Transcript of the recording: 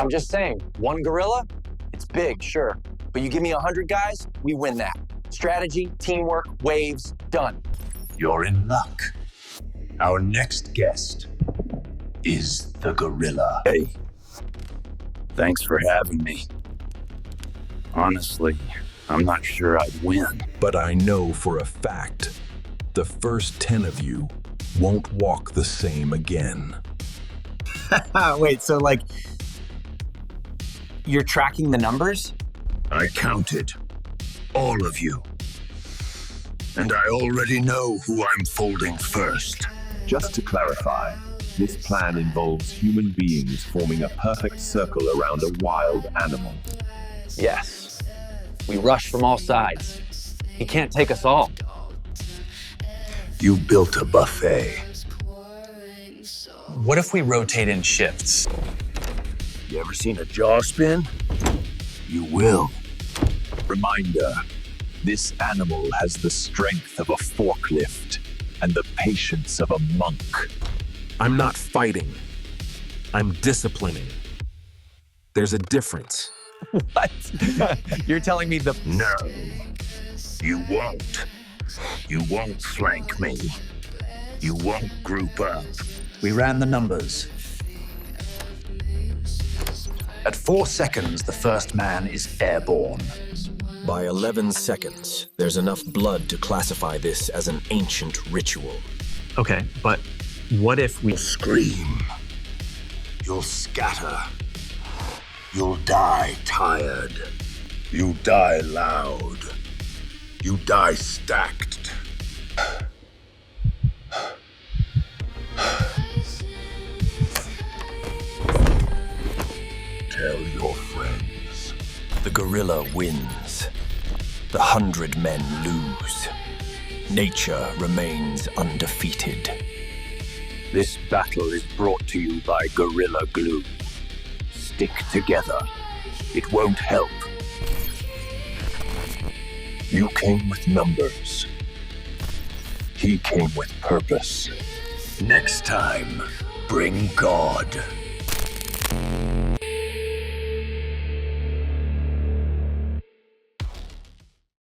I'm just saying, one gorilla, it's big, sure. But you give me 100 guys, we win that. Strategy, teamwork, waves, done. You're in luck. Our next guest is the gorilla. Hey, thanks for having me. Honestly, I'm not sure I'd win. But I know for a fact, the first 10 of you won't walk the same again. Wait, so like, you're tracking the numbers? I counted all of you. And I already know who I'm folding first. Just to clarify, this plan involves human beings forming a perfect circle around a wild animal. Yes. We rush from all sides. He can't take us all. You built a buffet. What if we rotate in shifts? You ever seen a jaw spin? You will. Reminder, this animal has the strength of a forklift and the patience of a monk. I'm not fighting. I'm disciplining. There's a difference. What? You're telling me No, you won't. You won't flank me. You won't group up. We ran the numbers. At 4 seconds, the first man is airborne. By 11 seconds, there's enough blood to classify this as an ancient ritual. Okay, but what if we Scream. You'll scatter. You'll die tired. You die loud. You die stacked. Tell your friends. The gorilla wins. The 100 men lose. Nature remains undefeated. This battle is brought to you by Gorilla Glue. Stick together. It won't help. You came with numbers. He came with purpose. Next time, bring God.